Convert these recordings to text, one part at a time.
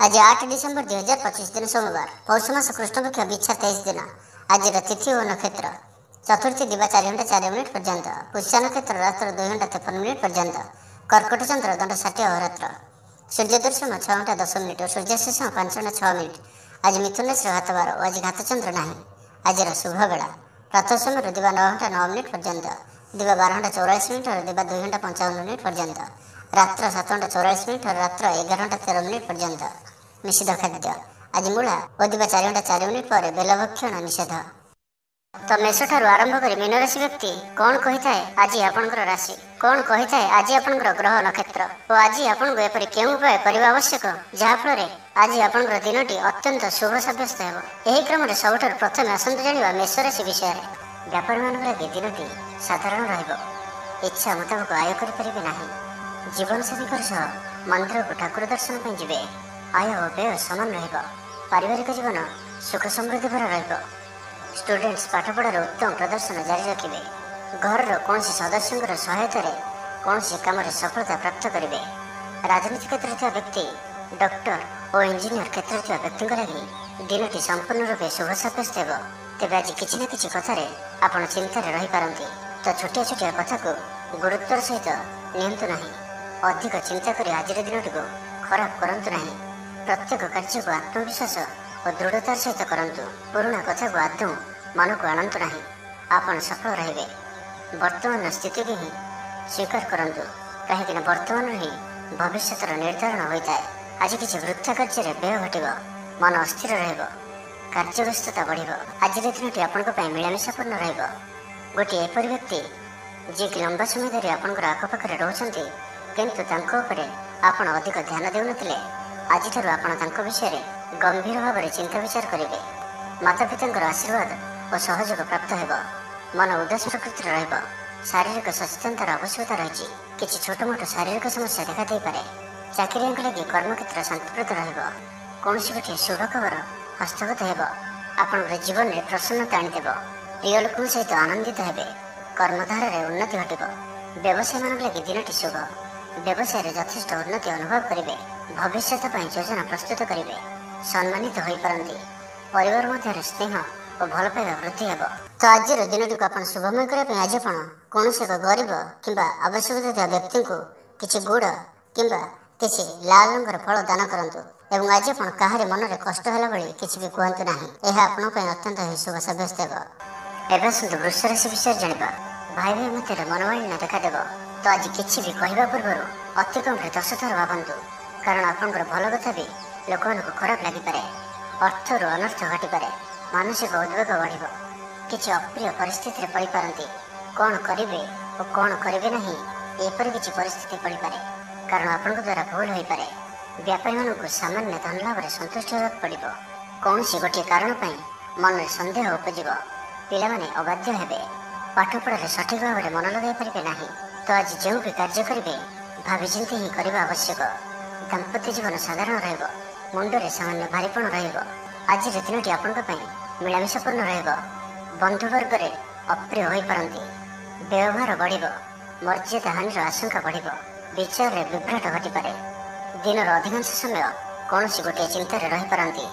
आज 8 डिसेम्बर 2025 दिन सोमवार पौष मास कृष्णपक्ष बिछा 23 दिन। आज तिथि और नक्षत्र चतुर्थी दिवा 4 घंटा 4 मिनिट पर्यंत, पुष्य नक्षत्र रात्र 2 घंटा 53 मिनिट पर्यंत, कर्कट चंद्र दंड 60 अहोरात्र, सूर्य दर्शन 6 घंटा 10 मिनिट और सूर्यास्त 5 घंटा 6 मिनिट। आज मिथुन राशि घातवार और आज घातचंद्र नहीं। आज शुभ बेला प्रातः समय दिवा 9 घंटा 9 मिनिट पर्यंत, दिवा 12 घंटा 44 मिनिट और दिवा 2 घंटा 55 मिनिट पर्यंत, रात्र 7 घंटा 44 मिनिट और रात्र 11 घंटा 13 मिनिट पर्यंत। निषिद्ध खाद्य आज मूला और दिवा 4 घंटा 4 मिनिट पर बेलभक्षण निषेध। तो मेष ठारू आरंभ कर मीन राशि व्यक्ति कौन कही थाए आज आपणकर राशि, कौन कही थाए आज आपणकर ग्रह नक्षत्र और आज आपको एपरि केउं उपाय करबा आवश्यक जहाँफल आज आपणकर दिनटी अत्यंत शुभ सब्यस्त हेब। एही क्रम में सबुठारु प्रथम आसंतु जानिबा मेष राशि विषय। व्यापारी मानक लागि दिनटी साधारण रहिब, इच्छा मुताबक आय करिपारिबे नाही। जीवनसाथीकर सह मंदिर को ठाकुर दर्शन पर जिबे, आय और व्यय समान रहिब। पारिवारिक जीवन सुख समृद्धि भरा रहिब। स्टूडेंट्स पाठपढ़ार उत्तम प्रदर्शन जारी रखिबे। घर कौन सदस्यों सहायता कौन काम सफलता प्राप्त करेंगे। राजनीति क्षेत्र में व्यक्ति डॉक्टर और इंजीनियर क्षेत्र में व्यक्ति लगी दिनटी संपूर्ण रूपे शुभ सब्यस्त हेब। तेज आज किसी न किसी कथार आपण चिंतार रही पारती, तो छोटिया छोटिया कथा को गुरुत्वर सहित नियंतु नहीं। अधिक चिंता कर आज दिनटी को खराब करंतु नहीं। प्रत्येक कार्य को आत्मविश्वास और दृढ़तार सहित करंतु। पुराणा कथा को आदौ मन को आणंतु नहीं। आपण सफल रहिबे। वर्तमान स्थिति की ही स्वीकार करंतु, कहीं वर्तमान ही भविष्य निर्धारण होता है। आज किसी वृथा कार्य व्यय घटब, मन अस्थिर रहिब, कार्य व्यस्तता बढ़। आज दिनटी आपण मिलामिशापूर्ण रहिब। गोटे एपरि व्यक्ति जी कि लंबा समय धरी आपणकर आखपाखे रोचंती किंतु तांको उपरे आपण अधिक ध्यान देउनथिले, आज ठारू आपण तांको विषय गंभीर भाव में चिंता विचार करेंगे। माता पिता आशीर्वाद और सहयोग प्राप्त हेब। मन उदास प्रकृतिर रहिब। शारीरिक सचेतनतार आवश्यकता रही। किसी छोट मोट शारीरिक समस्या देखा दे पारे। चाकरिया लगी कर्मक्षेत्र शांतिप्रद रहिब। कौन गोटे शुभ खबर हस्तगत हेब। आपण जीवन में प्रसन्नता आनीदेव। प्रिय लोक सहित आनंदित हेबे। कर्मधारा उन्नति घटब। व्यवसाय मान लगी दिनटी शुभ। व्यवसाय यथेष्ट उन्नति अनुभव करेंगे। भविष्य योजना प्रस्तुत करेंगे। सम्मानित हो पारती। परिवार मध्य स्नेह और भल पाइबा वृद्धि हेब। तो आज दिन को आप शुभमय करने आज आप कौन एक गरीब कि आवश्यकता व्यक्ति को किसी गुड़ कि किसी लाल रंगर फल दान करूँ एवं आज आप कहार मन में कष्ट है भाई किसी भी कहतु ना। यह आपण अत्यंत ही शुभ सब्यस्त हेब। एवं आसतु वृष राशि विषय जाना। भाई भाई मध्य मनोमालिन्य देखादेव। तो आज किसी भी कहवा पूर्व अति कम 10 थर भावतु, कारण आपंकर भल कथा भी लोक खराब लगिपे। अर्थर अनर्थ घटीपे। मानसिक उद्वेग बढ़। किसी अप्रिय परिस्थिति पड़ पारती। कौन करेंगे और कौन करेंगे नहीं एपरी किसी परिस्थिति पड़ पारे, कारण आपण द्वारा भूल हो पारे। व्यापारी मानक सामान्य धन लाभ में संतुष्ट होगा पड़ो। कौन गोटे कारण मन में सन्देह उपजिब। पिलाने अबाध्य हेबे। पाठपढ़ा सठिक भाव में मन लगे पारे ना। तो आज जो भी कार्य करेंगे भाविचिंती ही करने आवश्यक। दाम्पत्य जीवन साधारण रहिब। मुंडरे सामान्य भारीपण रहिब। आज दिनटी आपण मिलामिशापूर्ण रहिब। बंधुवर्ग अप्रिय हो पारती। व्यवहार बढ़। मर्यादा हानिर आशंका बढ़। विचार में विभ्राट घटीपे। दिनर अधिकांश समय कौन गोटे चिंतार रही पारती।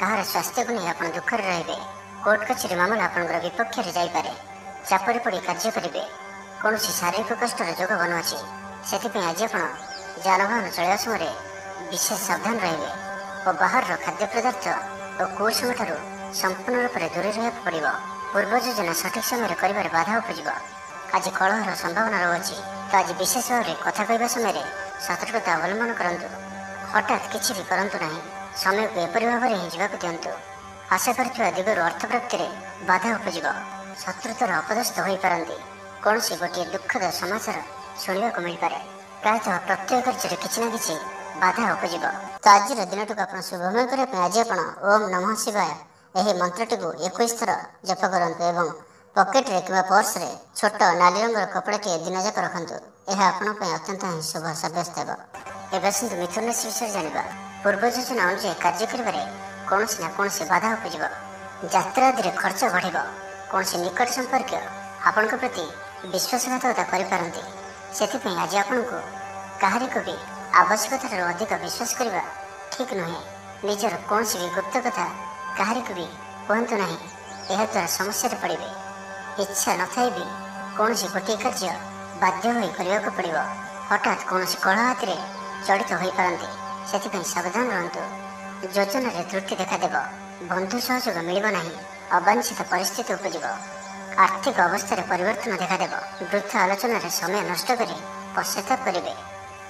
कहार स्वास्थ्य को नहीं आप दुखर रे। कोर्ट कचेरी मामला आपंकर विपक्ष जापे। चापरे पड़ कार्य करेंगे। कौन शारीरिक कष्टर जोग बनुआसी, से आज आप जानवाहन चलवा समय विशेष सावधान रहिबे और बाहर खाद्य पदार्थ और कुसंग ठारू संपूर्ण रूप से दूरी रहा पड़ो। पूर्व योजना सठिक समय कर बाधा उपज। आज कलहर संभावना रही। तो आज विशेष भाव में कथा कहवा समय सतर्कता अवलंबन करूँ। हठात किसी भी करूँ ना। समय को एपरी भाव में जावाक दिंतु। आशा कर दिगरू अर्थ प्राप्ति में बाधा उपज। शत्रुतार अपदस्थ हो पारती। कौन गोटे दुखद समाचार शुणा मिल पारे। प्रायतः प्रत्येक कार्य किसी न किसी बाधा उपज। तो आज दिन को आप शुभमय करने आज आप ओम नमः शिवाय यह मंत्रटी को 21 थर जप करूँ एवं पकेट्रे कि पर्स रे छोट नाली रंगर कपड़ाटे दिन जाक रखु। यह आपण अत्यंत ही शुभ सब्यस्त हेब। एवं आसतु मिथुन राशि विषय जाना। पूर्व योजना अनुसार कार्य करें कौन ना कौन बाधा उपज। यात्रा आदि खर्च बढ़। कौन निकट संपर्क आपण प्रति विश्वासघातकता करपारती। से आज आपण को कहारी को भी आवश्यकतार अधिक विश्वास करने ଠିକ୍ ନୁହେଁ। ନିଜର କୌଣସି ବି ଗୁପ୍ତ କଥା କାହାରିକୁ ବି କୁହନ୍ତୁ ନାହିଁ। ଏହାଦ୍ୱାରା ସମସ୍ୟାରେ ପଡ଼ିବେ। ଇଚ୍ଛା ନଥାଇ ବି କୌଣସି ଗୋଟିଏ କାର୍ଯ୍ୟ ବାଧ୍ୟ ହୋଇ କରିବାକୁ ପଡ଼ିବ। ହଠାତ୍ କୌଣସି କଳହ ହାତିରେ ଜଡ଼ିତ ହୋଇପାରନ୍ତି। ସେଥିପାଇଁ ସାବଧାନ ରୁହନ୍ତୁ। ଯୋଜନାରେ ତ୍ରୁଟି ଦେଖାଦେବ। ବନ୍ଧୁ ସହଯୋଗ ମିଳିବ ନାହିଁ। ଅବାଞ୍ଛିତ ପରିସ୍ଥିତି ଉପୁଜିବ। ଆର୍ଥିକ ଅବସ୍ଥାରେ ପରିବର୍ତ୍ତନ ଦେଖାଦେବ। ବୃଥା ଆଲୋଚନାରେ ସମୟ ନଷ୍ଟ କରି ପଶ୍ଚାତାପ କରିବେ।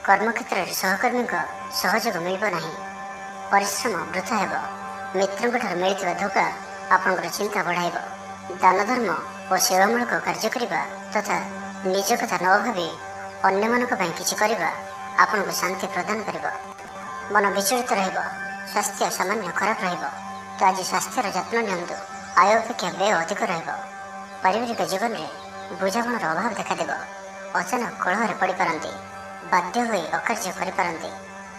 କର୍ମକ୍ଷେତ୍ରରେ ସହକର୍ମୀଙ୍କ ସହଯୋଗ ମିଳିବ ନାହିଁ। ପରିଶ୍ରମ ବୃଥା ହେବ। ମିତ୍ରଙ୍କଠାରୁ ମିଳିଥିବା ଧୋକା ଆପଣଙ୍କର ଚିନ୍ତା ବଢ଼ାଇବ। ଦାନ ଧର୍ମ ଓ ସେବାମୂଳକ କାର୍ଯ୍ୟ କରିବା ତଥା ନିଜ କଥା ନ ଭାବି ଅନ୍ୟମାନଙ୍କ ପାଇଁ କିଛି କରିବା ଆପଣଙ୍କୁ ଶାନ୍ତି ପ୍ରଦାନ କରିବ। ମନ ବିଚଳିତ ରହିବ। ସ୍ୱାସ୍ଥ୍ୟ ସାମାନ୍ୟ ଖରାପ ରହିବ। ତ ଆଜି ସ୍ୱାସ୍ଥ୍ୟର ଯତ୍ନ ନିଅନ୍ତୁ। ଆୟ ଅପେକ୍ଷା ବ୍ୟୟ ଅଧିକ ରହିବ। ପାରିବାରିକ ଜୀବନରେ ବୁଝାମଣାର ଅଭାବ ଦେଖାଦେବ। ଅଚାନକ କଳହରେ ପଡ଼ିପାରନ୍ତି। ବାଧ୍ୟ ହୋଇ ଅକାର୍ଯ୍ୟ କରିପାରନ୍ତି।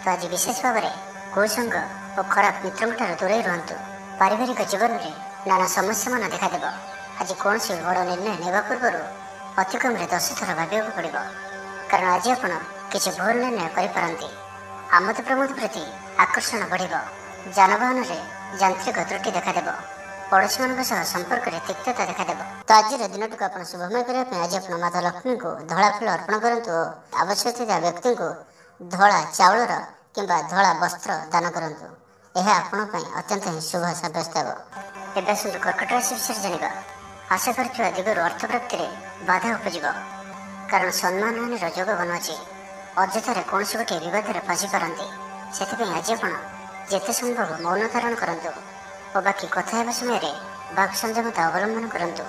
ତ ଆଜି ବିଶେଷ ଭାବରେ କୁସଙ୍ଗ ଓ ଖରାପ ମିତ୍ରଙ୍କଠାରୁ ଦୂରେଇ ରୁହନ୍ତୁ। ପାରିବାରିକ ଜୀବନରେ ନାନା ସମସ୍ୟାମାନ ଦେଖାଦେବ। ଆଜି କୌଣସି ବଡ଼ ନିର୍ଣ୍ଣୟ ନେବା ପୂର୍ବରୁ ଅତି କମ୍ରେ 10 ଥର ଭାବିବାକୁ ପଡ଼ିବ। କାରଣ ଆଜି ଆପଣ କିଛି ଭୁଲ ନିର୍ଣ୍ଣୟ କରିପାରନ୍ତି। ଆମୋଦ ପ୍ରମୋଦ ପ୍ରତି ଆକର୍ଷଣ ବଢ଼ିବ। ଯାନବାହନରେ ଯାନ୍ତ୍ରିକ ତ୍ରୁଟି ଦେଖାଦେବ। ପଡ଼ୋଶୀମାନଙ୍କ ସହ ସମ୍ପର୍କରେ ତିକ୍ତତା ଦେଖାଦେବ। ତ ଆଜିର ଦିନଟିକୁ ଆପଣ ଶୁଭମୟ କରିବା ପାଇଁ ଆଜି ଆପଣ ମାତା ଲକ୍ଷ୍ମୀଙ୍କୁ ଧଳା ଫୁଲ ଅର୍ପଣ କରନ୍ତୁ ଓ ଆବଶ୍ୟକ ଥିବା ବ୍ୟକ୍ତିଙ୍କୁ ଧଳା ଚାଉଳର କିମ୍ବା ଧଳା ବସ୍ତ୍ର ଦାନ କରନ୍ତୁ। ଏହା ଆପଣଙ୍କ ପାଇଁ ଅତ୍ୟନ୍ତ ହିଁ ଶୁଭ ସାବ୍ୟସ୍ତ ହେବ। ଏବେ ଆସନ୍ତୁ କର୍କଟ ରାଶି ବିଷୟରେ ଜାଣିବା। ଆଶା କରିଥିବା ଦିଗରୁ ଅର୍ଥ ପ୍ରାପ୍ତିରେ ବାଧା ଉପୁଜିବ। କାରଣ ସମ୍ମାନହାନିର ଯୋଗ ବନୁଅଛି। ଅଯଥାରେ କୌଣସି ଗୋଟିଏ ବିବାଦରେ ଫସିପାରନ୍ତି। ସେଥିପାଇଁ ଆଜି ଆପଣ ଯେତେ ସମ୍ଭବ ମୌନ ଧାରଣ କରନ୍ତୁ ଓ ବାକି କଥା ହେବା ସମୟରେ ବାକ୍ ସଂଯମତା ଅବଲମ୍ବନ କରନ୍ତୁ।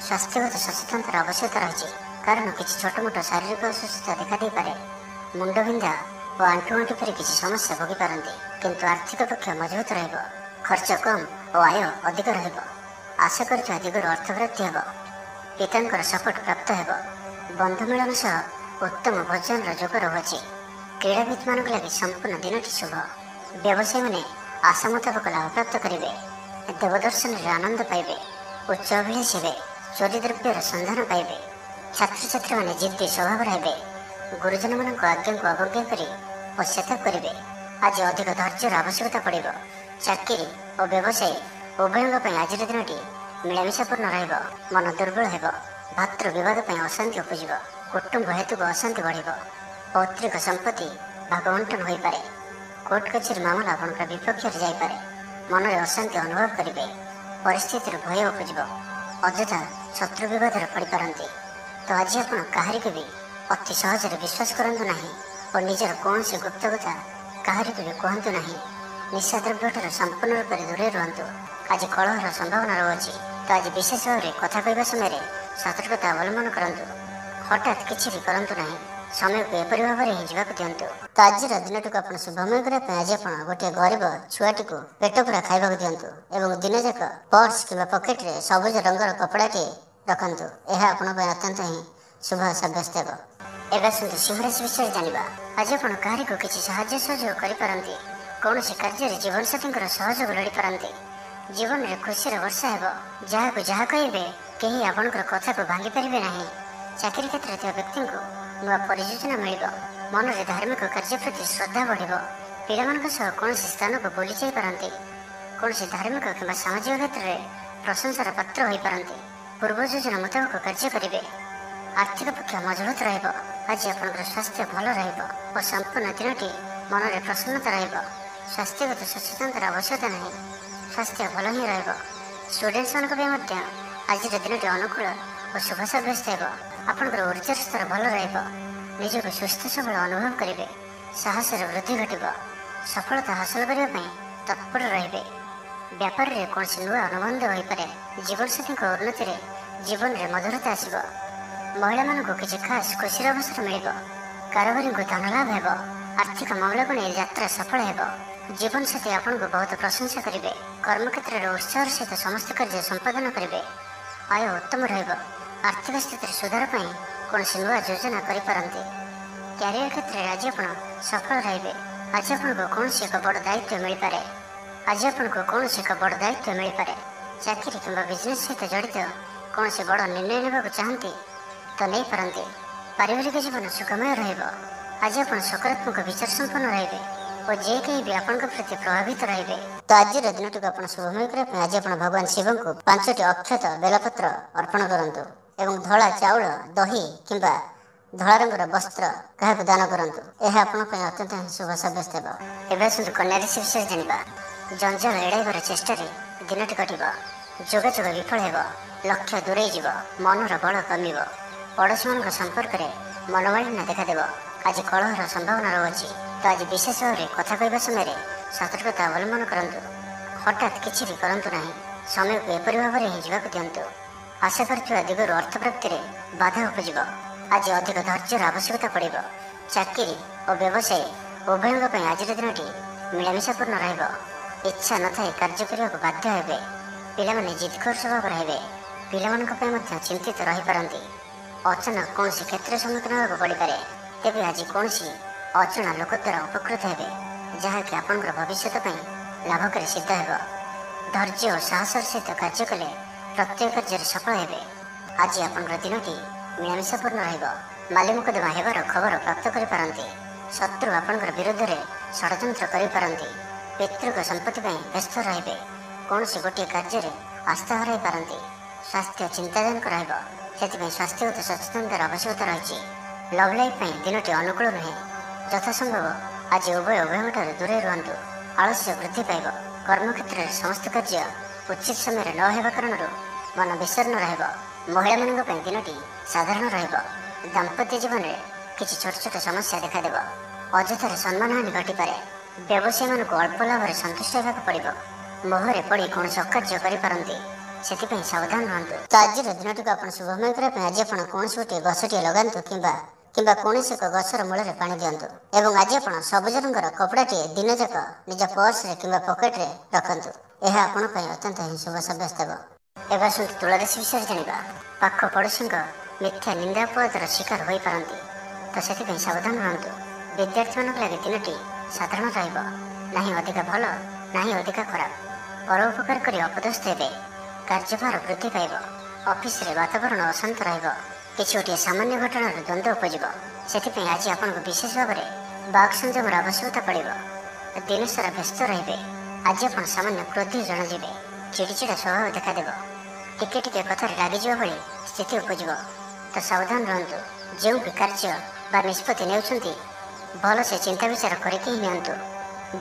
ସ୍ୱାସ୍ଥ୍ୟଗତ ସଚେତନତାର ଆବଶ୍ୟକତା ରହିଛି। କାରଣ କିଛି ଛୋଟମୋଟ ଶାରୀରିକ ଅସୁସ୍ଥତା ଦେଖାଦେଇପାରେ। ମୁଣ୍ଡବିନ୍ଧା ଓ ଆଣ୍ଠୁଗଣ୍ଠି ପରି କିଛି ସମସ୍ୟା ଭୋଗିପାରନ୍ତି। କିନ୍ତୁ ଆର୍ଥିକ ପକ୍ଷ ମଜବୁତ ରହିବ। ଖର୍ଚ୍ଚ କମ୍ ଓ ଆୟ ଅଧିକ ରହିବ। ଆଶା କରିଥିବା ଦିଗରୁ ଅର୍ଥପ୍ରାପ୍ତି ହେବ। ପିତାଙ୍କର ସପୋର୍ଟ ପ୍ରାପ୍ତ ହେବ। ବନ୍ଧୁ ମିଳନ ସହ ଉତ୍ତମ ଭୋଜନର ଯୋଗ ରହୁଅଛି। କ୍ରୀଡ଼ାବିତ୍ମାନଙ୍କ ଲାଗି ସମ୍ପୂର୍ଣ୍ଣ ଦିନଟି ଶୁଭ। ବ୍ୟବସାୟୀମାନେ ଆଶା ମୁତାବକ ଲାଭ ପ୍ରାପ୍ତ କରିବେ। ଦେବଦର୍ଶନରେ ଆନନ୍ଦ ପାଇବେ। ଉଚ୍ଚ ଅଭିଳାଷୀ ହେବେ। ଚୋରି ଦ୍ରବ୍ୟର ସନ୍ଧାନ ପାଇବେ। ଛାତ୍ରଛାତ୍ରୀମାନେ ଜିଦ୍ଦି ସ୍ୱଭାବର ହେବେ। ଗୁରୁଜନମାନଙ୍କ ଆଜ୍ଞାକୁ ଅବଜ୍ଞା କରି ପଶ୍ଚାତାପ କରିବେ। ଆଜି ଅଧିକ ଧୈର୍ଯ୍ୟର ଆବଶ୍ୟକତା ପଡ଼ିବ। ଚାକିରି ଓ ବ୍ୟବସାୟୀ ଉଭୟଙ୍କ ପାଇଁ ଆଜିର ଦିନଟି ମିଳାମିଶାପୂର୍ଣ୍ଣ ରହିବ। ମନ ଦୁର୍ବଳ ହେବ। ଭାତୃ ବିବାଦ ପାଇଁ ଅଶାନ୍ତି ଉପୁଜିବ। କୁଟୁମ୍ବ ହେତୁକୁ ଅଶାନ୍ତି ବଢ଼ିବ। ପୈତୃକ ସମ୍ପତ୍ତି ଭାଗବଣ୍ଟନ ହୋଇପାରେ। କୋର୍ଟ କଚେରୀ ମାମଲା ଆପଣଙ୍କର ବିପକ୍ଷରେ ଯାଇପାରେ। ମନରେ ଅଶାନ୍ତି ଅନୁଭବ କରିବେ। ପରିସ୍ଥିତିରୁ ଭୟ ଉପୁଜିବ। ଅଯଥା ଶତ୍ରୁ ବିବାଦରେ ପଡ଼ିପାରନ୍ତି। ତ ଆଜି ଆପଣ କାହାରିକୁ ବି ଅତି ସହଜରେ ବିଶ୍ୱାସ କରନ୍ତୁ ନାହିଁ ଓ ନିଜର କୌଣସି ଗୁପ୍ତ କଥା କାହାରିକୁ ବି କୁହନ୍ତୁ ନାହିଁ। ନିଶାଦ୍ରବ୍ୟଠାରୁ ସମ୍ପୂର୍ଣ୍ଣ ରୂପରେ ଦୂରେଇ ରୁହନ୍ତୁ। ଆଜି କଳହର ସମ୍ଭାବନା ରହୁଅଛି। ତ ଆଜି ବିଶେଷ ଭାବରେ କଥା କହିବା ସମୟରେ ସତର୍କତା ଅବଲମ୍ବନ କରନ୍ତୁ। ହଠାତ୍ କିଛି ବି କରନ୍ତୁ ନାହିଁ। ସମୟକୁ ଏପରି ଭାବରେ ହିଁ ଯିବାକୁ ଦିଅନ୍ତୁ। ତ ଆଜିର ଦିନଟିକୁ ଆପଣ ଶୁଭମୟ କରିବା ପାଇଁ ଆଜି ଆପଣ ଗୋଟିଏ ଗରିବ ଛୁଆଟିକୁ ପେଟ ପୂରା ଖାଇବାକୁ ଦିଅନ୍ତୁ ଏବଂ ଦିନଯାକ ପର୍ସ କିମ୍ବା ପକେଟରେ ସବୁଜ ରଙ୍ଗର କପଡ଼ାଟିଏ ରଖନ୍ତୁ। ଏହା ଆପଣଙ୍କ ପାଇଁ ଅତ୍ୟନ୍ତ ହିଁ ଶୁଭ ସାବ୍ୟସ୍ତ ହେବ। ଏବେ ଆସନ୍ତୁ ସିଂହରାଶି ବିଷୟରେ ଜାଣିବା। ଆଜି ଆପଣ କାହାରିକୁ କିଛି ସାହାଯ୍ୟ ସହଯୋଗ କରିପାରନ୍ତି। କୌଣସି କାର୍ଯ୍ୟରେ ଜୀବନସାଥୀଙ୍କର ସହଯୋଗ ଲୋଡ଼ିପାରନ୍ତି। ଜୀବନରେ ଖୁସିର ବର୍ଷା ହେବ। ଯାହାକୁ ଯାହା କହିବେ କେହି ଆପଣଙ୍କର କଥାକୁ ଭାଙ୍ଗି ପାରିବେ ନାହିଁ। ଚାକିରି କ୍ଷେତ୍ରରେ ଥିବା ବ୍ୟକ୍ତିଙ୍କୁ ନୂଆ ପରିଯୋଜନା ମିଳିବ। ମନରେ ଧାର୍ମିକ କାର୍ଯ୍ୟ ପ୍ରତି ଶ୍ରଦ୍ଧା ବଢ଼ିବ। ପିଲାମାନଙ୍କ ସହ କୌଣସି ସ୍ଥାନକୁ ବୁଲି ଯାଇପାରନ୍ତି। କୌଣସି ଧାର୍ମିକ କିମ୍ବା ସାମାଜିକ କ୍ଷେତ୍ରରେ ପ୍ରଶଂସାର ପାତ୍ର ହୋଇପାରନ୍ତି। ପୂର୍ବ ଯୋଜନା ମୁତାବକ କାର୍ଯ୍ୟ କରିବେ। ଆର୍ଥିକ ପକ୍ଷ ମଜବୁତ ରହିବ। ଆଜି ଆପଣଙ୍କର ସ୍ୱାସ୍ଥ୍ୟ ଭଲ ରହିବ ଓ ସମ୍ପୂର୍ଣ୍ଣ ଦିନଟି ମନରେ ପ୍ରସନ୍ନତା ରହିବ। ସ୍ୱାସ୍ଥ୍ୟଗତ ସଚେତନତାର ଆବଶ୍ୟକତା ନାହିଁ। ସ୍ୱାସ୍ଥ୍ୟ ଭଲ ହିଁ ରହିବ। ଷ୍ଟୁଡେଣ୍ଟମାନଙ୍କ ପାଇଁ ମଧ୍ୟ ଆଜିର ଦିନଟି ଅନୁକୂଳ ଓ ଶୁଭ ସାବ୍ୟସ୍ତ ହେବ। ଆପଣଙ୍କର ଉର୍ଜାର ସ୍ତର ଭଲ ରହିବ। ନିଜକୁ ସୁସ୍ଥ ସବଳ ଅନୁଭବ କରିବେ। ସାହସରେ ବୃଦ୍ଧି ଘଟିବ। ସଫଳତା ହାସଲ କରିବା ପାଇଁ ତତ୍ପର ରହିବେ। ବ୍ୟାପାରରେ କୌଣସି ନୂଆ ଅନୁବନ୍ଧ ହୋଇପାରେ। ଜୀବନସାଥୀଙ୍କ ଉନ୍ନତିରେ ଜୀବନରେ ମଧୁରତା ଆସିବ। ମହିଳାମାନଙ୍କୁ କିଛି ଖାସ୍ ଖୁସିର ଅବସର ମିଳିବ। କାରବାରୀଙ୍କୁ ଧନ ଲାଭ ହେବ। ଆର୍ଥିକ ମାମଲାକୁ ନେଇ ଯାତ୍ରା ସଫଳ ହେବ। ଜୀବନସାଥୀ ଆପଣଙ୍କୁ ବହୁତ ପ୍ରଶଂସା କରିବେ। କର୍ମକ୍ଷେତ୍ରରେ ଉତ୍ସାହର ସହିତ ସମସ୍ତ କାର୍ଯ୍ୟ ସମ୍ପାଦନ କରିବେ। ଆୟ ଉତ୍ତମ ରହିବ। ଆର୍ଥିକ ସ୍ଥିତିରେ ସୁଧାର ପାଇଁ କୌଣସି ନୂଆ ଯୋଜନା କରିପାରନ୍ତି। କ୍ୟାରିୟର କ୍ଷେତ୍ରରେ ଆଜି ଆପଣ ସଫଳ ରହିବେ। ଆଜି ଆପଣଙ୍କୁ କୌଣସି ଏକ ବଡ଼ ଦାୟିତ୍ୱ ମିଳିପାରେ। ଚାକିରି କିମ୍ବା ବିଜନେସ୍ ସହିତ ଜଡ଼ିତ କୌଣସି ବଡ଼ ନିର୍ଣ୍ଣୟ ନେବାକୁ ଚାହାନ୍ତି ତ ନେଇପାରନ୍ତି। ପାରିବାରିକ ଜୀବନ ସୁଖମୟ ରହିବ। ଆଜି ଆପଣ ସକାରାତ୍ମକ ବିଚାର ସମ୍ପନ୍ନ ରହିବେ। और जे कहीं भी आपन प्रति प्रभावित रहिबे। तो आज दिनटी को आपण शुभमय करबा पई आज आपण भगवान शिव को 5टी अक्षत बेलपत्र अर्पण करंतु एवं धला चाउल दही किंबा धला रंगर वस्त्र काहाକୁ दान करंतु। ଏହା ଆପଣ ପାଇଁ ଅତ୍ୟନ୍ତ शुभ ସାବ୍ୟସ୍ତ ହେବ। ଏବେ ଆସନ୍ତୁ କନ୍ୟା ରାଶି ବିଷୟରେ ଜାଣିବା। ଜଞ୍ଜାଳ ଏଡ଼ାଇବାର ଚେଷ୍ଟାରେ ଦିନଟି କଟିବ। ଯୋଗାଯୋଗ ବିଫଳ ହେବ, ଲକ୍ଷ୍ୟ ଦୂରେଇ ଯିବ, ମନର ବଳ କମିବ, ପଡ଼ୋଶୀମାନଙ୍କ ସମ୍ପର୍କରେ ମନୋମାଳିନ୍ୟ ଦେଖାଦେବ। ଆଜି କଳହର ସମ୍ଭାବନା ରହୁଛି। ତ ଆଜି ବିଶେଷ ଭାବରେ କଥା କହିବା ସମୟରେ ସତର୍କତା ଅବଲମ୍ବନ କରନ୍ତୁ। ହଠାତ୍ କିଛି ବି କରନ୍ତୁ ନାହିଁ। ସମୟକୁ ଏପରି ଭାବରେ ହିଁ ଯିବାକୁ ଦିଅନ୍ତୁ। ଆଶା କରିଥିବା ଦିଗରୁ ଅର୍ଥ ପ୍ରାପ୍ତିରେ ବାଧା ଉପୁଜିବ। ଆଜି ଅଧିକ ଧୈର୍ଯ୍ୟର ଆବଶ୍ୟକତା ପଡ଼ିବ। ଚାକିରି ଓ ବ୍ୟବସାୟ ଉଭୟଙ୍କ ପାଇଁ ଆଜିର ଦିନଟି ମିଳାମିଶାପୂର୍ଣ୍ଣ ରହିବ। ଇଚ୍ଛା ନଥାଇ କାର୍ଯ୍ୟ କରିବାକୁ ବାଧ୍ୟ ହେବେ। ପିଲାମାନେ ଜିଦ୍ଖୋର ସ୍ୱଭାବର ହେବେ। ପିଲାମାନଙ୍କ ପାଇଁ ମଧ୍ୟ ଚିନ୍ତିତ ରହିପାରନ୍ତି। ଅଚାନକ କୌଣସି କ୍ଷେତ୍ରରେ ସମ୍ମୁଖୀନ ହେବାକୁ ପଡ଼ିପାରେ। ତେବେ ଆଜି କୌଣସି ଅଜଣା ଲୋକ ଦ୍ୱାରା ଉପକୃତ ହେବେ, ଯାହାକି ଆପଣଙ୍କର ଭବିଷ୍ୟତ ପାଇଁ ଲାଭକାରୀ ସିଦ୍ଧ ହେବ। ଧୈର୍ଯ୍ୟ ଓ ସାହସର ସହିତ କାର୍ଯ୍ୟ କଲେ ପ୍ରତ୍ୟେକ କାର୍ଯ୍ୟରେ ସଫଳ ହେବେ। ଆଜି ଆପଣଙ୍କର ଦିନଟି ମିଳାମିଶାପୂର୍ଣ୍ଣ ରହିବ। ମାଲି ମୁକଦ୍ଦମା ହେବାର ଖବର ପ୍ରାପ୍ତ କରିପାରନ୍ତି। ଶତ୍ରୁ ଆପଣଙ୍କର ବିରୋଧରେ ଷଡ଼ଯନ୍ତ୍ର କରିପାରନ୍ତି। ପିତୃଙ୍କ ସମ୍ପତ୍ତି ପାଇଁ ବ୍ୟସ୍ତ ରହିବେ। କୌଣସି ଗୋଟିଏ କାର୍ଯ୍ୟରେ ଆସ୍ଥା ହରାଇ ପାରନ୍ତି। ସ୍ୱାସ୍ଥ୍ୟ ଚିନ୍ତାଜନକ ରହିବ, ସେଥିପାଇଁ ସ୍ୱାସ୍ଥ୍ୟଗତ ସଚେତନତାର ଆବଶ୍ୟକତା ରହିଛି। ଲଭ୍ ଲାଇଫ୍ ପାଇଁ ଦିନଟି ଅନୁକୂଳ ନୁହେଁ। ଯଥାସମ୍ଭବ ଆଜି ଉଭୟଙ୍କଠାରୁ ଦୂରେଇ ରୁହନ୍ତୁ। ଆଳସ୍ୟ ବୃଦ୍ଧି ପାଇବ। କର୍ମକ୍ଷେତ୍ରରେ ସମସ୍ତ କାର୍ଯ୍ୟ ଉଚିତ ସମୟରେ ନ ହେବା କାରଣରୁ ମନ ବିଷର୍ଣ୍ଣ ରହିବ। ମହିଳାମାନଙ୍କ ପାଇଁ ଦିନଟି ସାଧାରଣ ରହିବ। ଦାମ୍ପତ୍ୟ ଜୀବନରେ କିଛି ଛୋଟ ଛୋଟ ସମସ୍ୟା ଦେଖାଦେବ। ଅଯଥାରେ ସମ୍ମାନହାନି ଘଟିପାରେ। ବ୍ୟବସାୟୀମାନଙ୍କୁ ଅଳ୍ପ ଲାଭରେ ସନ୍ତୁଷ୍ଟ ହେବାକୁ ପଡ଼ିବ। ମୋହରେ ପଡ଼ି କୌଣସି ଅକାର୍ଯ୍ୟ କରିପାରନ୍ତି, ସେଥିପାଇଁ ସାବଧାନ ରୁହନ୍ତୁ। ତ ଆଜିର ଦିନଟିକୁ ଆପଣ ଶୁଭମୟ କରିବା ପାଇଁ ଆଜି ଆପଣ କୌଣସି ଗୋଟିଏ ଗଛଟିଏ ଲଗାନ୍ତୁ କିମ୍ବା କୌଣସି ଏକ ଗଛର ମୂଳରେ ପାଣି ଦିଅନ୍ତୁ। ଏବଂ ଆଜି ଆପଣ ସବୁଜ ରଙ୍ଗର କପଡ଼ାଟିଏ ଦିନଯାକ ନିଜ ପର୍ସରେ କିମ୍ବା ପକେଟରେ ରଖନ୍ତୁ। ଏହା ଆପଣଙ୍କ ପାଇଁ ଅତ୍ୟନ୍ତ ହିଁ ଶୁଭ ସାବ୍ୟସ୍ତ ହେବ। ଏବେ ଆସନ୍ତୁ ତୁଳା ରାଶି ବିଷୟରେ ଜାଣିବା। ପାଖ ପଡ଼ୋଶୀଙ୍କ ମିଥ୍ୟା ନିନ୍ଦାପଦର ଶିକାର ହୋଇପାରନ୍ତି, ତ ସେଥିପାଇଁ ସାବଧାନ ରୁହନ୍ତୁ। ବିଦ୍ୟାର୍ଥୀମାନଙ୍କ ଲାଗି ଦିନଟି ସାଧାରଣ ରହିବ। ନାହିଁ ଅଧିକା ଭଲ, ନାହିଁ ଅଧିକା ଖରାପ। ପରୋପକାର କରି ଅପଦସ୍ଥ ହେବେ। କାର୍ଯ୍ୟଭାର ବୃଦ୍ଧି ପାଇବ। ଅଫିସରେ ବାତାବରଣ ଅଶାନ୍ତ ରହିବ। କିଛି ଗୋଟିଏ ସାମାନ୍ୟ ଘଟଣାର ଦ୍ୱନ୍ଦ୍ୱ ଉପୁଜିବ। ସେଥିପାଇଁ ଆଜି ଆପଣଙ୍କୁ ବିଶେଷ ଭାବରେ ବାକ୍ ସଂଯମର ଆବଶ୍ୟକତା ପଡ଼ିବ। ଦିନସାରା ବ୍ୟସ୍ତ ରହିବେ। ଆଜି ଆପଣ ସାମାନ୍ୟ କ୍ରୋଧୀ ଜଣାଯିବେ। ଚିଡ଼ିଚିଡ଼ା ସ୍ୱଭାବ ଦେଖାଦେବ। ଟିକେ ଟିକେ କଥାରେ ଲାଗିଯିବା ଭଳି ସ୍ଥିତି ଉପୁଜିବ। ତ ସାବଧାନ ରୁହନ୍ତୁ। ଯେଉଁ ବି କାର୍ଯ୍ୟ ବା ନିଷ୍ପତ୍ତି ନେଉଛନ୍ତି ଭଲସେ ଚିନ୍ତା ବିଚାର କରିକି ହିଁ ନିଅନ୍ତୁ।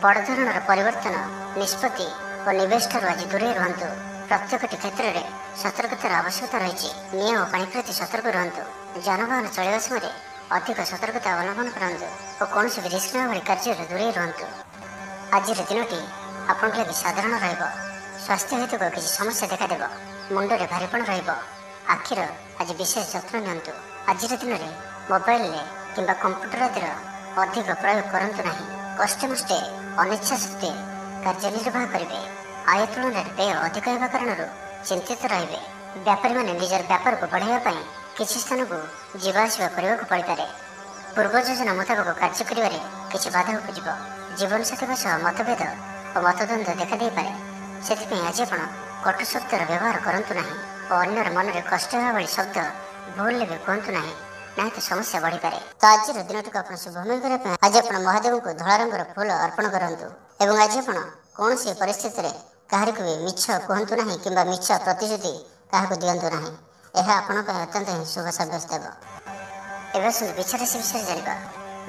ବଡ଼ ଧରଣର ପରିବର୍ତ୍ତନ, ନିଷ୍ପତ୍ତି ଓ ନିବେଶଠାରୁ ଆଜି ଦୂରେଇ ରୁହନ୍ତୁ। ପ୍ରତ୍ୟେକଟି କ୍ଷେତ୍ରରେ ସତର୍କତାର ଆବଶ୍ୟକତା ରହିଛି। ନିଆଁ ଓ ପାଣି ପ୍ରତି ସତର୍କ ରୁହନ୍ତୁ। ଯାନବାହନ ଚଳାଇବା ସମୟରେ ଅଧିକ ସତର୍କତା ଅବଲମ୍ବନ କରନ୍ତୁ ଓ କୌଣସି ବି ରିସ୍କ ନେବା ଭଳି କାର୍ଯ୍ୟରୁ ଦୂରେଇ ରୁହନ୍ତୁ। ଆଜିର ଦିନଟି ଆପଣଙ୍କ ଲାଗି ସାଧାରଣ ରହିବ। ସ୍ୱାସ୍ଥ୍ୟ ହେତୁକ କିଛି ସମସ୍ୟା ଦେଖାଦେବ। ମୁଣ୍ଡରେ ଭାରିପଣ ରହିବ। ଆଖିର ଆଜି ବିଶେଷ ଯତ୍ନ ନିଅନ୍ତୁ। ଆଜିର ଦିନରେ ମୋବାଇଲରେ କିମ୍ବା କମ୍ପ୍ୟୁଟର ଆଦିର ଅଧିକ ପ୍ରୟୋଗ କରନ୍ତୁ ନାହିଁ। କଷ୍ଟେମଷ୍ଟେ ଅନିଚ୍ଛା ସତ୍ତ୍ୱେ କାର୍ଯ୍ୟ ନିର୍ବାହ କରିବେ। ଆୟ ତୁଳନାରେ ବ୍ୟୟ ଅଧିକ ହେବା କାରଣରୁ ଚିନ୍ତିତ ରହିବେ। ବ୍ୟାପାରୀମାନେ ନିଜର ବ୍ୟାପାରକୁ ବଢ଼ାଇବା ପାଇଁ କିଛି ସ୍ଥାନକୁ ଯିବା ଆସିବା କରିବାକୁ ପଡ଼ିପାରେ। ପୂର୍ବ ଯୋଜନା ମୁତାବକ କାର୍ଯ୍ୟ କରିବାରେ କିଛି ବାଧା ଉପୁଜିବ। ଜୀବନସାଥୀଙ୍କ ସହ ମତଭେଦ ଓ ମତଦ୍ୱନ୍ଦ୍ୱ ଦେଖାଦେଇପାରେ। ସେଥିପାଇଁ ଆଜି ଆପଣ କଟୁ ଶବ୍ଦର ବ୍ୟବହାର କରନ୍ତୁ ନାହିଁ ଓ ଅନ୍ୟର ମନରେ କଷ୍ଟ ହେବା ଭଳି ଶବ୍ଦ ଭୁଲରେ ବି କୁହନ୍ତୁ ନାହିଁ, ନାହିଁ ତ ସମସ୍ୟା ବଢ଼ିପାରେ। ତ ଆଜିର ଦିନଟିକୁ ଆପଣ ଶୁଭମୟ କରିବା ପାଇଁ ଆଜି ଆପଣ ମହାଦେବଙ୍କୁ ଧଳା ରଙ୍ଗର ଫୁଲ ଅର୍ପଣ କରନ୍ତୁ। ଏବଂ ଆଜି ଆପଣ କୌଣସି ପରିସ୍ଥିତିରେ କାହାରିକୁ ବି ମିଛ କୁହନ୍ତୁ ନାହିଁ କିମ୍ବା ମିଛ ପ୍ରତିଶ୍ରୁତି କାହାକୁ ଦିଅନ୍ତୁ ନାହିଁ। ଏହା ଆପଣଙ୍କ ପାଇଁ ଅତ୍ୟନ୍ତ ହିଁ ଶୁଭ ସାବ୍ୟସ୍ତ ହେବ। ଏବେ ଆସନ୍ତୁ ବିଚାର ରାଶି ବିଷୟରେ ଜାଣିବା।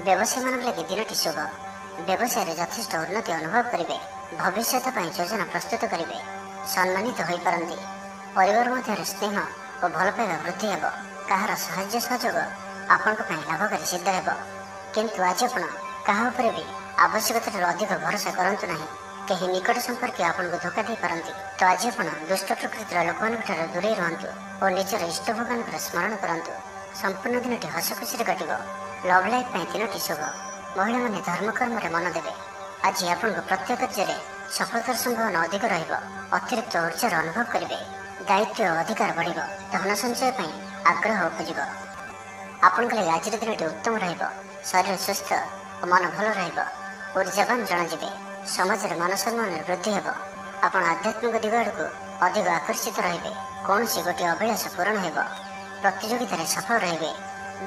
ବ୍ୟବସାୟୀମାନଙ୍କ ଲାଗି ଦିନଟି ଶୁଭ। ବ୍ୟବସାୟରେ ଯଥେଷ୍ଟ ଉନ୍ନତି ଅନୁଭବ କରିବେ। ଭବିଷ୍ୟତ ପାଇଁ ଯୋଜନା ପ୍ରସ୍ତୁତ କରିବେ। ସମ୍ମାନିତ ହୋଇପାରନ୍ତି। ପରିବାର ମଧ୍ୟରେ ସ୍ନେହ ଓ ଭଲ ପାଇବା ବୃଦ୍ଧି ହେବ। କାହାର ସାହାଯ୍ୟ ସହଯୋଗ ଆପଣଙ୍କ ପାଇଁ ଲାଭକାରୀ ସିଦ୍ଧ ହେବ। କିନ୍ତୁ ଆଜି ଆପଣ କାହା ଉପରେ ବି ଆବଶ୍ୟକତାଠାରୁ ଅଧିକ ଭରସା କରନ୍ତୁ ନାହିଁ। କେହି ନିକଟ ସମ୍ପର୍କୀୟ ଆପଣଙ୍କୁ ଧୋକା ଦେଇପାରନ୍ତି। ତ ଆଜି ଆପଣ ଦୁଷ୍ଟ ପ୍ରକୃତିର ଲୋକମାନଙ୍କଠାରୁ ଦୂରେଇ ରୁହନ୍ତୁ ଓ ନିଜର ଇଷ୍ଟ ଭଗବାନଙ୍କର ସ୍ମରଣ କରନ୍ତୁ। ସମ୍ପୂର୍ଣ୍ଣ ଦିନଟି ହସ ଖୁସିରେ କଟିବ। ଲଭ୍ ଲାଇଫ୍ ପାଇଁ ଦିନଟି ଶୁଭ। ମହିଳାମାନେ ଧର୍ମକର୍ମରେ ମନ ଦେବେ। ଆଜି ଆପଣଙ୍କ ପ୍ରତ୍ୟେକ କାର୍ଯ୍ୟରେ ସଫଳତାର ସମ୍ଭାବନା ଅଧିକ ରହିବ। ଅତିରିକ୍ତ ଉର୍ଜାର ଅନୁଭବ କରିବେ। ଦାୟିତ୍ୱ ଓ ଅଧିକାର ବଢ଼ିବ। ଧନ ସଞ୍ଚୟ ପାଇଁ ଆଗ୍ରହ ଉପୁଜିବ। ଆପଣଙ୍କ ଲାଗି ଆଜିର ଦିନଟି ଉତ୍ତମ ରହିବ। ଶରୀର ସୁସ୍ଥ ଓ ମନ ଭଲ ରହିବ। ଉର୍ଜାବାନ ଜଣାଯିବେ। ସମାଜରେ ମାନ ସମ୍ମାନରେ ବୃଦ୍ଧି ହେବ। ଆପଣ ଆଧ୍ୟାତ୍ମିକ ଦିଗ ଆଡ଼କୁ ଅଧିକ ଆକର୍ଷିତ ରହିବେ। କୌଣସି ଗୋଟିଏ ଅଭିଳାଷ ପୂରଣ ହେବ। ପ୍ରତିଯୋଗିତାରେ ସଫଳ ରହିବେ।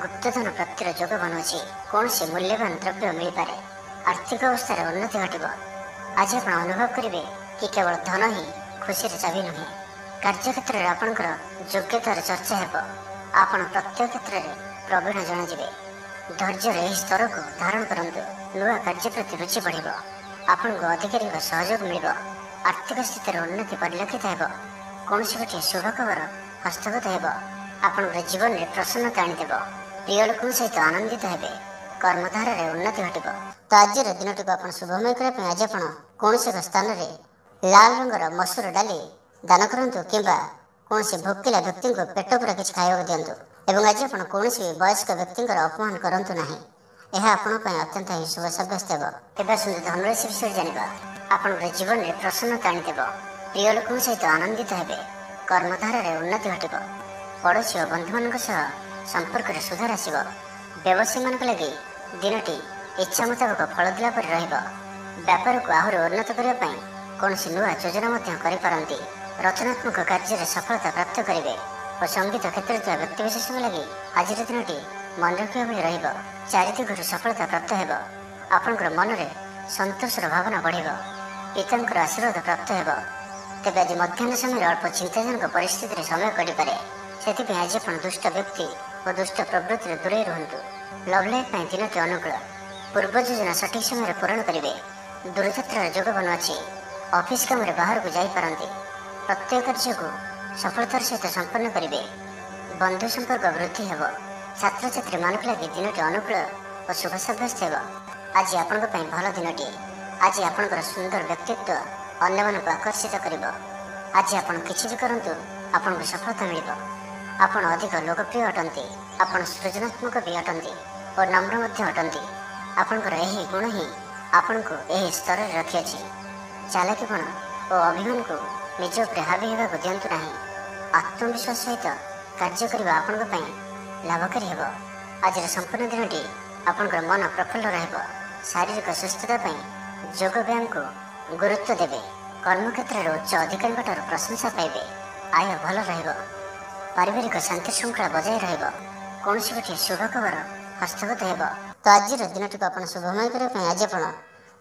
ଗୁପ୍ତଧନ ପ୍ରାପ୍ତିର ଯୋଗ ବନୁଅଛି। କୌଣସି ମୂଲ୍ୟବାନ ଦ୍ରବ୍ୟ ମିଳିପାରେ। आर्थिक अवस्था उन्नति घटब। आज आप अनुभव करेंगे कि केवल धन ही खुशी चाबी नुहे। कार्यक्षेत्र में आपंकर योग्यतार चर्चा हो। आपण प्रत्येक क्षेत्र में प्रवीण जनाजे। धैर्यर यह स्तर को धारण करूँ। नुआ कार्य प्रति रुचि बढ़। आपण को अधिकारी सहयोग मिल। आर्थिक स्थिति उन्नति परिलक्षित हो। कौन गोटे शुभ खबर हस्तगत हो। आपण जीवन में प्रसन्नता आनीदेव। प्रिय लोक सहित आनंदित हे। कर्मधार उन्नति घटब। तो आज दिन टी आप शुभमय करने आज आप कौन एक स्थान में लाल रंगर मसूर डाली दान करूँ कि कौन भोकिला व्यक्ति को पेट पूरा किसी खाया दिंतु। एवं आज आप कौन वयस्क व्यक्ति अपमान करूँ ना। यह आपण अत्यंत ही शुभ सब्यस्त हो। धनुराशि विषय जाना। आपण जीवन में प्रसन्नता आनीदेव। प्रिय लोक सहित आनंदित हे। कर्मधार उन्नति घटब। पड़ोशी और बंधु मान संपर्क में सुधार आसब। व्यवसायी मान लगे दिनटी इच्छा मुताबक फल दिला पर रहिब। व्यापार को आहरी उन्नत करने कौन नुआ योजना करपारती। रचनात्मक कार्य सफलता प्राप्त करेंगे और संगीत क्षेत्र में व्यक्तिविशेष लगे आज दिनटी मन रखा भाई रहिब। चारिदिगु सफलता प्राप्त हो। आपंकर मन में संतोषर भावना बढ़। पिता आशीर्वाद प्राप्त हो। तेज आज मध्याह्न समय अल्प चिंताजनक परिस्थिति समय कटपे। से आज आप दुष्ट व्यक्ति और दुष्ट प्रवृत्ति दूरे रुहतु। लव लाइफ दिनटी अनुकूल। पूर्व योजना सठिक समय पूरण करेंगे। दूरयात्रार जोग बनुआछि। ऑफिस काम बाहर को जापारती। प्रत्येक कार्य को सफलतार सहित संपन्न करेंगे। बंधु संपर्क वृद्धि हो। छात्र छात्री मान लगे दिनटी अनुकूल और शुभ सब्यस्त हो। आज आपण भल दिनटी। आज आपंकर सुंदर व्यक्तित्व अन्य मानक आकर्षित कर। आज आपण किसी भी करूँ आपन को सफलता मिल। आपण अधिक लोकप्रिय अटंती। आपण सृजनात्मक भी अटंती और नम्र अटंती। आपंकर यही गुण ही आपण को यही स्तर में रखी। चालाकीपण और अभिमान को निज उपर हावी होगा दिंतु ना। आत्मविश्वास सहित कार्य करने आपण लाभकारी हो। आज संपूर्ण दिनटी आपंकर मन प्रफुल्ल रहिब। शारीरिक सुस्थता योग व्यायाम को गुरुत्व देवे। कर्मक्षेत्र में उच्च अधिकारी प्रशंसा पाइबे। आय भल रहिब। पारिवारिक शांति श्रृंखला बजाय रहिब। कौन गोटे शुभ खबर हस्तगत हो। तो आज दिन टी आप शुभमय करने आज आप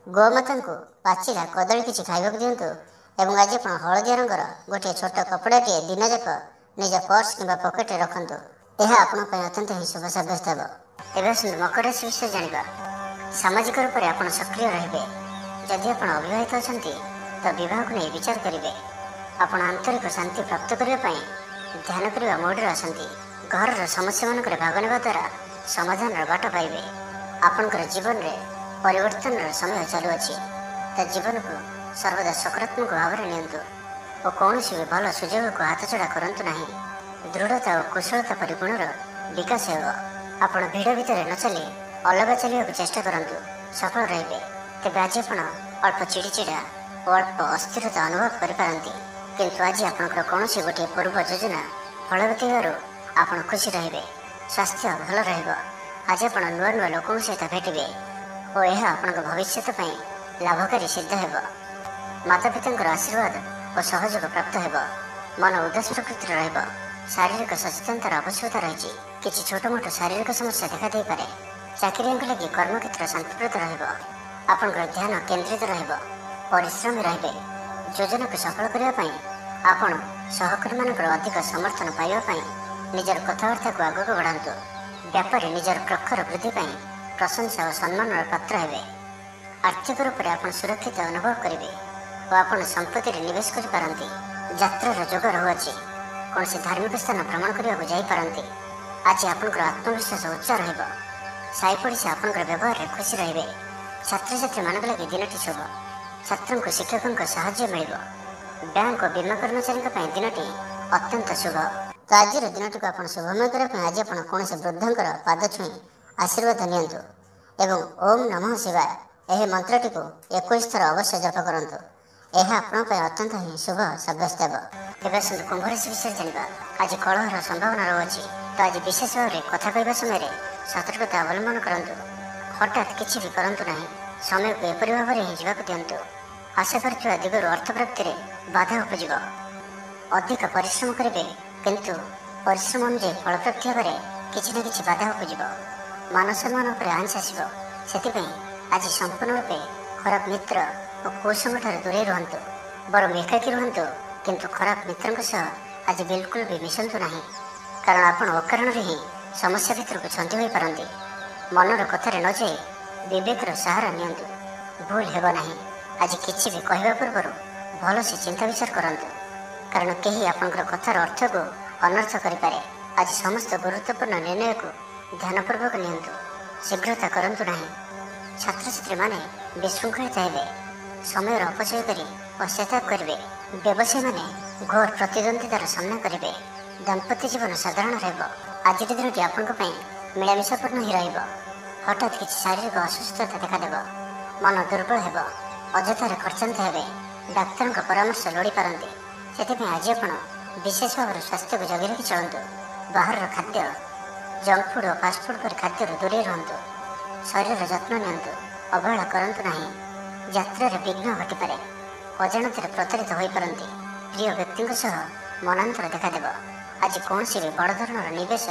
गोमाता को पाचिला कदली किसी खाइबा दिंतु। एवं आज आप हलदिया रंगर गोटे छोट कपड़ाटे दिन जाक निज पर्स कि पकेट रखु। यह आपण अत्यंत ही शुभ सब्यस्त हो। एवं मकर राशि विषय जाना। सामाजिक रूप से आप सक्रिय रे। जदि आप अविवाहित अच्छा तो बह को नहीं विचार करेंगे। आपण आंतरिक शांति प्राप्त करने ध्यान करने मोड आसती। घर समस्या मान भाग ने द्वारा समाधान बाट पाइबे। आपंकर जीवन में परिवर्तन समय चलुअछि। जीवन को सर्वदा सकारात्मक भाव में नियंतु और कौन भी भल सुजोग को हाथ छड़ा करूँ ना। दृढ़ता और कुशलता परि गुणर विकास हो। आप भिड़ भितर न चली अलग चलने को चेष्टा करूँ सफल रे। तेज आज आप अल्प चिड़चिड़ा और अल्प अस्थिरता अनुभव करपारती। किंतु आज आपंकर कौन गोटे पूर्व योजना फलवती हो खुशी रे। स्वास्थ्य भल रहिब। आज आप नुआ नुआ लोक सहित भेटे और यह आपण भविष्य लाभकारी सिद्ध हो। माता पिता आशीर्वाद और सहयोग प्राप्त हो। मन उदास प्रकृति रहिब। शारीरिक सचेतनतार आवश्यकता रही। किसी छोट मोट शारीरिक समस्या देखा दे पारे। चाकरिया लगी कर्मक्षेत्र शांतिप्रद रहिब। आपंकर ध्यान केन्द्रित रहिब। परिश्रमी रहिबे। योजना को सफल करने आपण सहकर्मी मान अधिक समर्थन पाइबापी निजर कथबार्ता को आगक बढ़ातु। व्यापारी निजर प्रखर वृद्धि प्रशंसा और सम्मान पात्र हे। आर्थिक रूप से आप सुरक्षित अनुभव करेंगे और आप संपत्ति निवेश करपारती। यात्रार जोग रहुआछि। कौन धार्मिक स्थान भ्रमण करने जापारती। आज आपंकर आत्मविश्वास उच्च रहिब। साई पड़ोसी आपंकर व्यवहार में खुशी रे। छात्र छात्री मान लगे दिनटी शुभ। छात्रों को शिक्षकों साहाय्य मिल। बैंक और बीमा कर्मचारी दिनटी अत्यंत शुभ। तो आज दिन को आप शुभमय करने आज आप कौन वृद्धर पाद छुई आशीर्वाद नियंतु एवं ओम नमः शिवाय यह मंत्रटी को 21 थर अवश्य जप करूँ। यह आप अत्यंत ही शुभ सब्यस्त हो। एवं कुंभ राशि विषय जाना। आज कलहर संभावना रही। तो आज विशेष भाव में कथा कहवा समय सतर्कता अवलंबन करूँ। हठात किसी भी करूँ ना। समय को एपरी भाव में ही जावाक दिंतु। आशा कर दिगर अर्थ प्राप्ति में बाधा उपज। अधिक परिश्रम करेंगे किंतु परिश्रम अनुजाई फल प्राप्ति भाव किसी न किसी बाधा उपज। मान सम्मान पर आंच आसो। से आज संपूर्ण रूपे खराब मित्र और कुसंगठार दूरे रुहतु बरम एकाकी रुहतु किंतु खराब मित्रों सह आज बिल्कुल भी मिशंतु नहीं कारण आपण अकारण ही समस्या भितर को छंदी हो पारती मनर कथार न जाए विवेकर सहारा नियंतु भूल हेब नहीं आज किसी भी कहवा पूर्व भल से चिंता विचार करंतु कारण कहीं आपंकर कथार अर्थ को अनर्थ करें आज समस्त गुरुत्वपूर्ण निर्णय को ध्यानपूर्वक नियंतु शीघ्रता करंतु नहीं छात्र छात्री माने विशृंखलित हेबे समय अपचय कर पश्चाताप करेंगे व्यवसायी माने घोर प्रतिद्वंदितार सामना करेंगे दाम्पत्य जीवन साधारण रहिब आज दिनटी आपण मिलामिशापूर्ण ही रहिब हठात किसी शारीरिक असुस्थता देखादेव मन दुर्बल हेब अजथार खर्चांत हेबे डाक्तर परामर्श लोड़ी पारती से आज आप विशेष भाव स्वास्थ्य को जगि रखी चलतु बाहर खाद्य जंक फूड और फास्टफुड पर खाद्य दूरे रुहतु शरीर जत्न नियंतु अवहेला करंतु नहीं यात्रा विघ्न घटिपे अजाणत प्रतारित हो पारती प्रिय व्यक्ति सह मनांतर देखादेव आज कौन भी बड़ धरण निवेश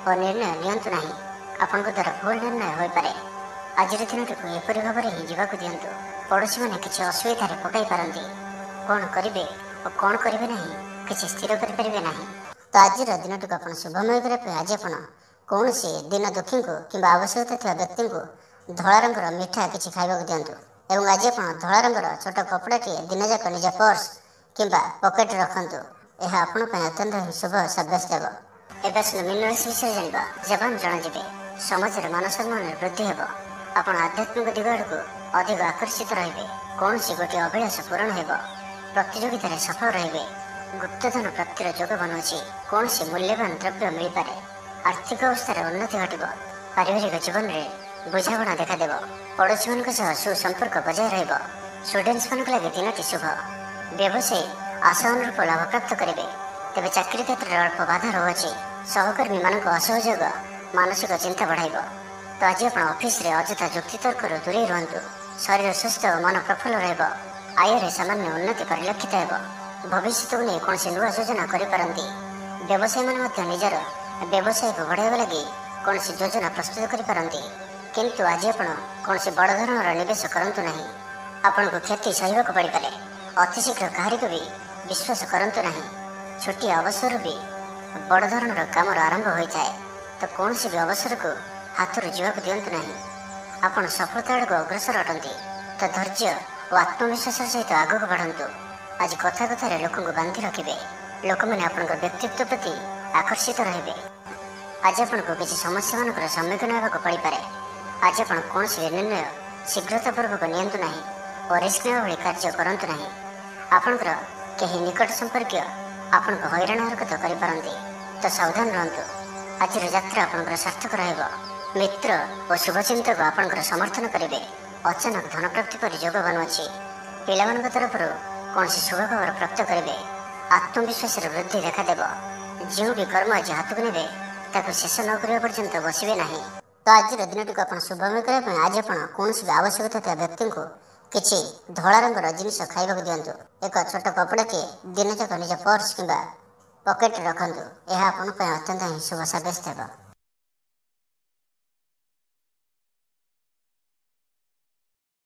और निर्णय नियंतु नहीं आपण द्वारा भूल निर्णय हो पारे आज दिन को एपरी भाव में ही जावाक दिंतु पड़ोशी मैंने किसी असुविधा पकई पारती कौन करेंगे और कौन करेंगे नहीं किसी स्थिर करें ना तो आज दिन टी आप शुभमय करने आज आप कौन दिन दुखी को कि आवश्यकता थी व्यक्ति को धला रंगर मिठा किसी खावा दिंतु और आज आप धला रंगर छोट कपड़ाटे दिन जाक निज पर्स कि पकेट रखु यह आपण अत्यंत शुभ सब्यस्त हो मिनरल्स विषय जाना जबान जनाजे समाज मान सम्मान वृद्धि हे आप आध्यात्मिक दिग आड़ को अधिक आकर्षित रे कौन गोटे अभिलाष पूरण हो प्रतियोगितार सफल रे गुप्तधन प्राप्तिर जोग बनाऊँगी कौन मूल्यवान द्रव्य मिल पारे आर्थिक अवस्था उन्नति घट पारिवारिक जीवन में बुझाणा देखादेव पड़ोशी मान सुसंपर्क बजाय रुडेन्ट्स मान लगे दिनटी शुभ व्यवसायी आशा अनुरूप लाभ प्राप्त करेंगे तेज चाकरी क्षेत्र में अल्प बाधा रोचे सहकर्मी मान असहयोग मानसिक चिंता बढ़ाइब तो आज आप ऑफिस रे अजथा जुक्तितर्क दूरे रुहतु शरीर सुस्थ और मन प्रफुल्ल रय सामान्य उन्नति परिलक्षित हो भविष्य को नहीं कौन नुआ योजना करपारती व्यवसायी मान निजर व्यवसाय को बढ़ावा लगी कौन योजना प्रस्तुत करपारती किंतु आज आप कौन बड़ धरण निवेश करंतु नहीं आपन को क्षति सहवाक पड़ पारे अतिशीघ्र कहारी को भी विश्वास करंतु नहीं छोटी अवसर भी बड़ धरण काम आरंभ होता है तो कौन भी अवसर को हाथ जावाक दिंतु नहीं आपन सफलता आड़ को अग्रसर अटंती तो धैर्य और आत्मविश्वास सहित आगक बढ़ंतु आज कथा कथार लोक बांधि रखिए लोक मैंने आप व्यक्तित्व प्रति आकर्षित रे आज आपन को किसी समस्या मान सम्मुखीन होगा पड़ पारे आज आप कौन भी निर्णय शीघ्रतापूर्वक नियंतु नहीं और रिस्क नेवा भली कार्य करंतु नहीं आपणकर कहीं निकट संपर्क आपण को हैरान हरकत करें तो सावधान रहतु आज यात्रा आपंकर सार्थक रहिब मित्र और शुभचिंतक आपंकर समर्थन करेंगे अचानक धन प्राप्ति पर योग बनुची पिला तरफ कौन शुभ खबर प्राप्त करेंगे आत्मविश्वास वृद्धि देखादेव जो भी कर्म आज हाथ को ने शेष न करने पर्यंत बसवे ना तो आज दिन टी आप शुभमय करने आज आप कौन भी आवश्यकता थी व्यक्ति को किसी धला रंगर जिनस खाइबा दिंतु एक छोट कपड़ाटे दिन जाक निज पर्स कि पकेट रखु यह आप अत्यंत ही शुभ सब्यस्त हो।